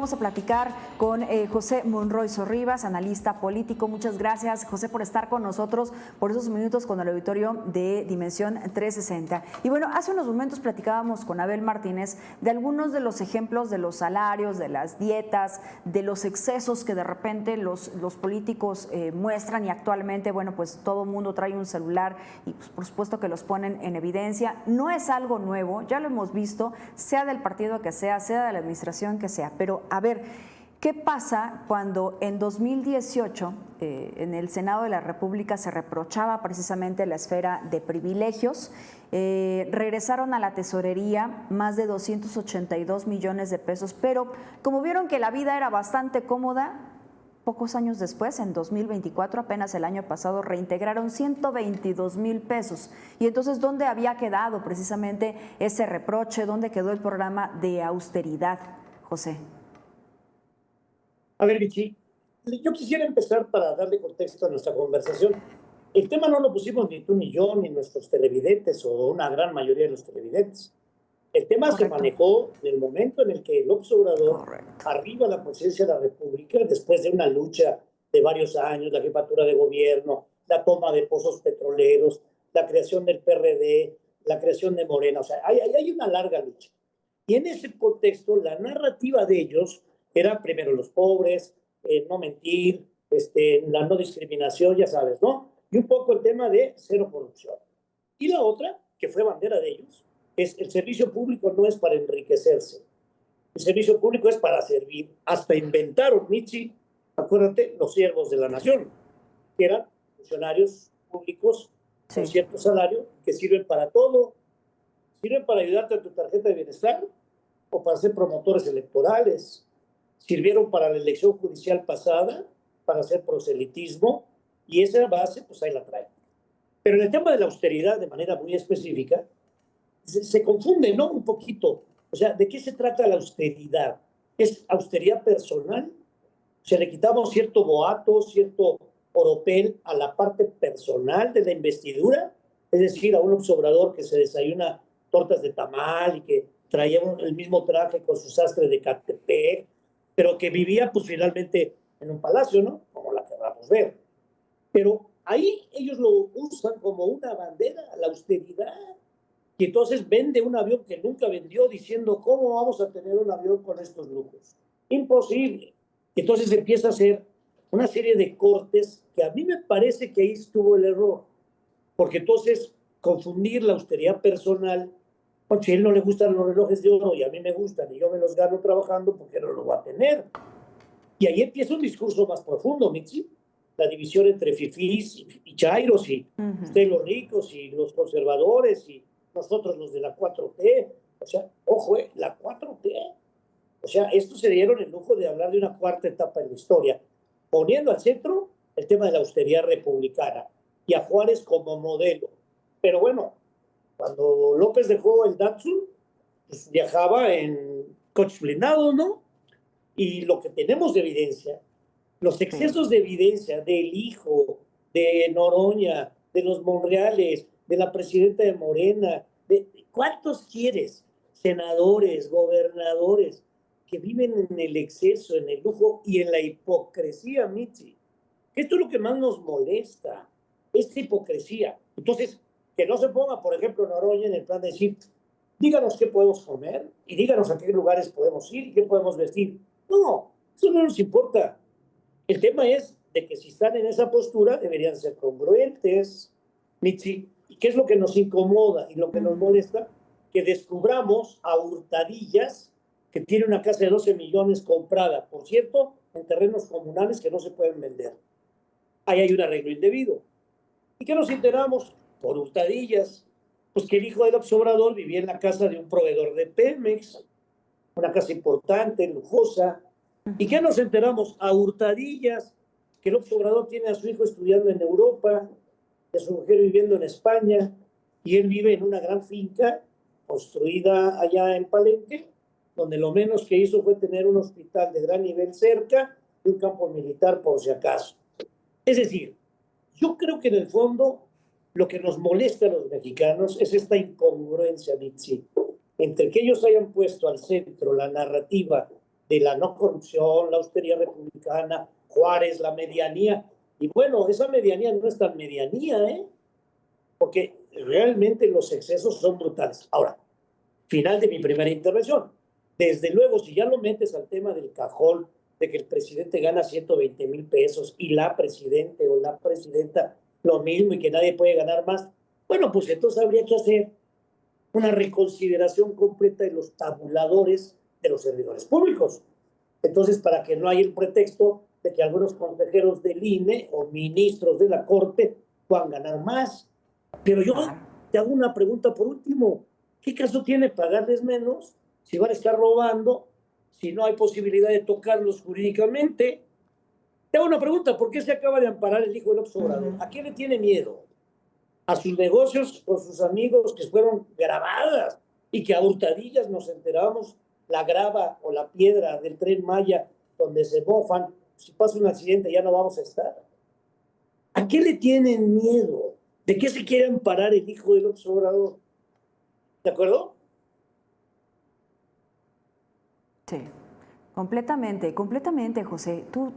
Vamos a platicar con José Monroy Sorribas, analista político. Muchas gracias, José, por estar con nosotros por esos minutos con el auditorio de Dimensión 360. Y bueno, hace unos momentos platicábamos con Abel Martínez de algunos de los ejemplos de los salarios, de las dietas, de los excesos que de repente los políticos muestran, y actualmente, bueno, pues todo el mundo trae un celular y pues, por supuesto que los ponen en evidencia. No es algo nuevo, ya lo hemos visto, sea del partido que sea de la administración que sea, pero a ver, ¿qué pasa cuando en 2018 en el Senado de la República se reprochaba precisamente la esfera de privilegios? Regresaron a la tesorería más de 282 millones de pesos, pero como vieron que la vida era bastante cómoda, pocos años después, en 2024, apenas el año pasado, reintegraron 122 mil pesos. Y entonces, ¿dónde había quedado precisamente ese reproche? ¿Dónde quedó el programa de austeridad, José? A ver, Vichy, yo quisiera empezar para darle contexto a nuestra conversación. El tema no lo pusimos ni tú ni yo, ni nuestros televidentes, o una gran mayoría de los televidentes. El tema Correcto. Se manejó en el momento en el que López Obrador Correcto. arriba a la presidencia de la República, después de una lucha de varios años, la jefatura de gobierno, la toma de pozos petroleros, la creación del PRD, la creación de Morena. O sea, hay una larga lucha. Y en ese contexto, la narrativa de ellos era primero los pobres, no mentir, la no discriminación, ya sabes, ¿no? Y un poco el tema de cero corrupción. Y la otra, que fue bandera de ellos, es el servicio público no es para enriquecerse. El servicio público es para servir. Hasta inventaron, Michi, acuérdate, los siervos de la nación, que eran funcionarios públicos con cierto salario que sirven para todo. Sirven para ayudarte a tu tarjeta de bienestar o para ser promotores electorales. Sirvieron para la elección judicial pasada, para hacer proselitismo, y esa base, pues ahí la traen. Pero en el tema de la austeridad, de manera muy específica, se confunde, ¿no? Un poquito. O sea, ¿de qué se trata la austeridad? ¿Es austeridad personal? O sea, le quitamos cierto boato, cierto oropel a la parte personal de la investidura, es decir, a un observador que se desayuna tortas de tamal y que traía el mismo traje con su sastre de Catepec, pero que vivía pues finalmente en un palacio, ¿no? Como la queramos ver. Pero ahí ellos lo usan como una bandera, la austeridad. Y entonces vende un avión que nunca vendió diciendo, ¿cómo vamos a tener un avión con estos lujos? Imposible. Entonces empieza a hacer una serie de cortes que a mí me parece que ahí estuvo el error. Porque entonces confundir la austeridad personal, pues si a él no le gustan los relojes de oro y a mí me gustan y yo me los gano trabajando, ¿por qué no lo va a tener? Y ahí empieza un discurso más profundo, Mitzi, la división entre fifís y chairos, y ustedes los ricos y los conservadores y nosotros los de la 4T. O sea, ojo, la 4T. O sea, estos se dieron el lujo de hablar de una cuarta etapa en la historia, poniendo al centro el tema de la austeridad republicana y a Juárez como modelo. Pero bueno, cuando López dejó el Datsun, pues viajaba en coches blindados, ¿no? Y lo que tenemos de evidencia, los excesos de evidencia del hijo, de Noroña, de los Monreales, de la presidenta de Morena, ¿cuántos quieres? Senadores, gobernadores, que viven en el exceso, en el lujo y en la hipocresía, Mitzi. Esto es lo que más nos molesta, esta hipocresía. Entonces, que no se ponga, por ejemplo, Noroña en el plan de decir, díganos qué podemos comer y díganos a qué lugares podemos ir y qué podemos vestir. No, eso no nos importa. El tema es de que si están en esa postura deberían ser congruentes, Mitzi. ¿Y qué es lo que nos incomoda y lo que nos molesta? Que descubramos a hurtadillas que tiene una casa de 12 millones comprada, por cierto, en terrenos comunales que no se pueden vender. Ahí hay un arreglo indebido. ¿Y qué nos enteramos? Por hurtadillas. Pues que el hijo del Obrador vivía en la casa de un proveedor de Pemex, una casa importante, lujosa. ¿Y qué nos enteramos? A hurtadillas, que el Obrador tiene a su hijo estudiando en Europa, a su mujer viviendo en España, y él vive en una gran finca construida allá en Palenque, donde lo menos que hizo fue tener un hospital de gran nivel cerca y un campo militar por si acaso. Es decir, yo creo que en el fondo lo que nos molesta a los mexicanos es esta incongruencia, Mitzi, entre que ellos hayan puesto al centro la narrativa de la no corrupción, la austeridad republicana, Juárez, la medianía. Y bueno, esa medianía no es tan medianía, porque realmente los excesos son brutales. Ahora, final de mi primera intervención. Desde luego, si ya lo metes al tema del cajón, de que el presidente gana 120,000 pesos y la presidente o la presidenta lo mismo y que nadie puede ganar más, bueno, pues entonces habría que hacer una reconsideración completa de los tabuladores de los servidores públicos. Entonces, para que no haya el pretexto de que algunos consejeros del INE o ministros de la Corte puedan ganar más. Pero yo te hago una pregunta por último. ¿Qué caso tiene pagarles menos si van a estar robando, si no hay posibilidad de tocarlos jurídicamente? Te hago una pregunta. ¿Por qué se acaba de amparar el hijo del López Obrador? ¿A qué le tiene miedo? ¿A sus negocios con sus amigos que fueron grabadas y que a hurtadillas nos enteramos la grava o la piedra del Tren Maya donde se mofan? Si pasa un accidente ya no vamos a estar. ¿A qué le tienen miedo? ¿De qué se quiere amparar el hijo del López Obrador? ¿De acuerdo? Sí, completamente, completamente, José. Tú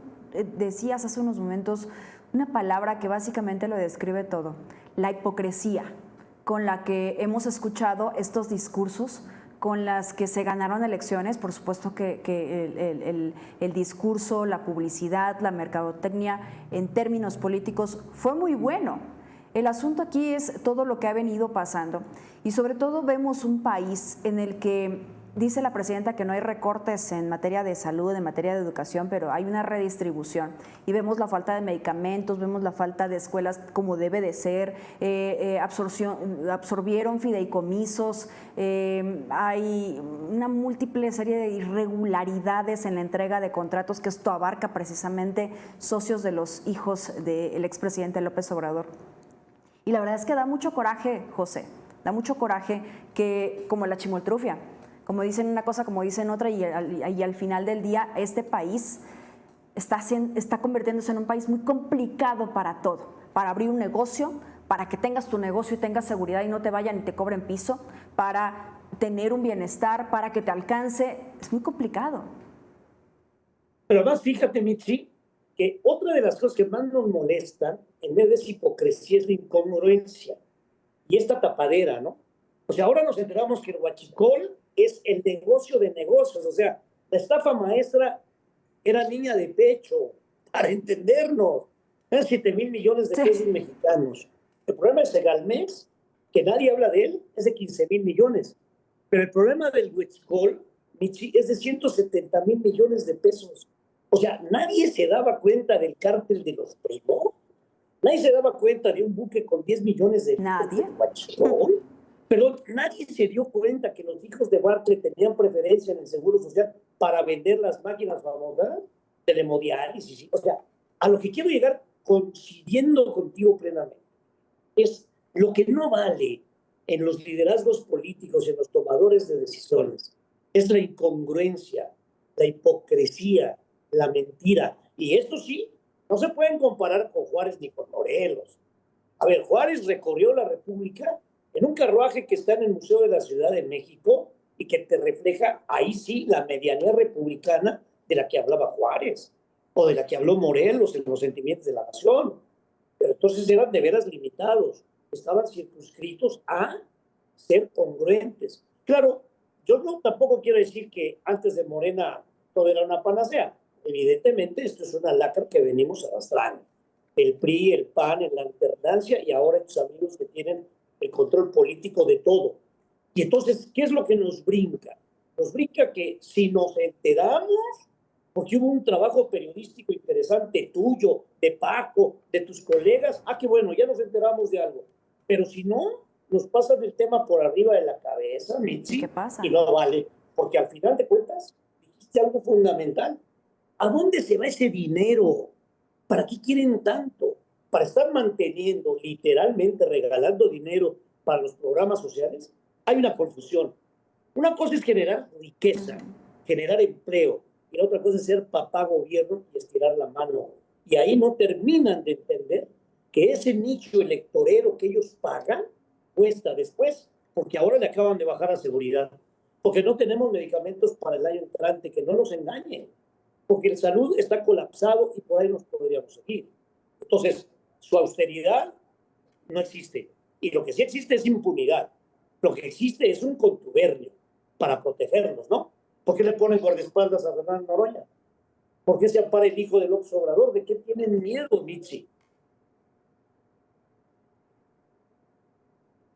decías hace unos momentos una palabra que básicamente lo describe todo, la hipocresía con la que hemos escuchado estos discursos, con las que se ganaron elecciones. Por supuesto que el discurso, la publicidad, la mercadotecnia en términos políticos fue muy bueno. El asunto aquí es todo lo que ha venido pasando y sobre todo vemos un país en el que dice la presidenta que no hay recortes en materia de salud, en materia de educación, pero hay una redistribución y vemos la falta de medicamentos, vemos la falta de escuelas como debe de ser, absorbieron fideicomisos, hay una múltiple serie de irregularidades en la entrega de contratos, que esto abarca precisamente socios de los hijos del expresidente López Obrador. Y la verdad es que da mucho coraje, José, da mucho coraje que, como la chimoltrufia, como dicen una cosa, como dicen otra, y al final del día este país está convirtiéndose en un país muy complicado para todo, para abrir un negocio, para que tengas tu negocio y tengas seguridad y no te vayan y te cobren piso, para tener un bienestar, para que te alcance. Es muy complicado. Pero además, fíjate, Mitzi, que otra de las cosas que más nos molestan en vez de esa hipocresía es la incongruencia y esta tapadera, ¿no? O sea, ahora nos enteramos que el huachicol es el negocio de negocios. O sea, la estafa maestra era niña de pecho, para entendernos. Eran 7,000 millones de pesos mexicanos. El problema de Segalmex, que nadie habla de él, es de 15,000 millones. Pero el problema del huachicol, Michi, es de 170,000 millones de pesos. O sea, nadie se daba cuenta del cártel de los primos. Nadie se daba cuenta de un buque con 10 millones de litros de huachicol. Pero nadie se dio cuenta que los hijos de Bartlett tenían preferencia en el Seguro Social para vender las máquinas famosas de hemodiálisis. O sea, a lo que quiero llegar, coincidiendo contigo plenamente, es lo que no vale en los liderazgos políticos y en los tomadores de decisiones. Es la incongruencia, la hipocresía, la mentira. Y esto sí, no se pueden comparar con Juárez ni con Morelos. A ver, Juárez recorrió la República en un carruaje que está en el Museo de la Ciudad de México y que te refleja ahí sí la medianía republicana de la que hablaba Juárez o de la que habló Morelos en los sentimientos de la nación. Pero entonces eran de veras limitados, estaban circunscritos a ser congruentes. Claro, yo no tampoco quiero decir que antes de Morena todo era una panacea. Evidentemente esto es una lacra que venimos arrastrando. El PRI, el PAN, en la alternancia y ahora estos amigos que tienen el control político de todo. Y entonces, ¿qué es lo que nos brinca? Nos brinca que si nos enteramos, porque hubo un trabajo periodístico interesante tuyo, de Paco, de tus colegas, qué bueno, ya nos enteramos de algo. Pero si no, nos pasan el tema por arriba de la cabeza, Mitzi, ¿Qué pasa? Y no vale, porque al final de cuentas, dijiste algo fundamental. ¿A dónde se va ese dinero? ¿Para qué quieren tanto? Para estar manteniendo, literalmente regalando dinero para los programas sociales. Hay una confusión. Una cosa es generar riqueza, generar empleo, y la otra cosa es ser papá gobierno y estirar la mano. Y ahí no terminan de entender que ese nicho electorero que ellos pagan cuesta después, porque ahora le acaban de bajar a seguridad. porque no tenemos medicamentos para el año entrante, que no nos engañen, porque el salud está colapsado y por ahí nos podríamos seguir. Entonces, su austeridad no existe. Y lo que sí existe es impunidad. Lo que existe es un contubernio para protegernos, ¿no? ¿Por qué le ponen guardaespaldas a Fernando Noroña? ¿Por qué se ampara el hijo del López Obrador? ¿De qué tienen miedo, Mitzi?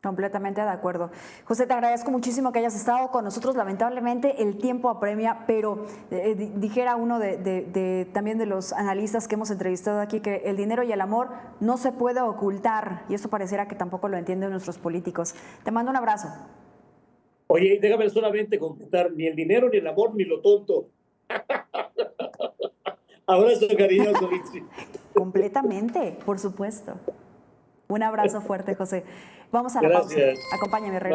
Completamente de acuerdo. José, te agradezco muchísimo que hayas estado con nosotros. Lamentablemente el tiempo apremia, pero dijera uno también de los analistas que hemos entrevistado aquí que el dinero y el amor no se puede ocultar, y eso pareciera que tampoco lo entienden nuestros políticos. Te mando un abrazo. Oye, déjame solamente completar, ni el dinero, ni el amor, ni lo tonto. Abrazo cariñoso, Mitzi. Completamente, por supuesto. Un abrazo fuerte, José. Vamos a la pausa. Acompáñame, regreso.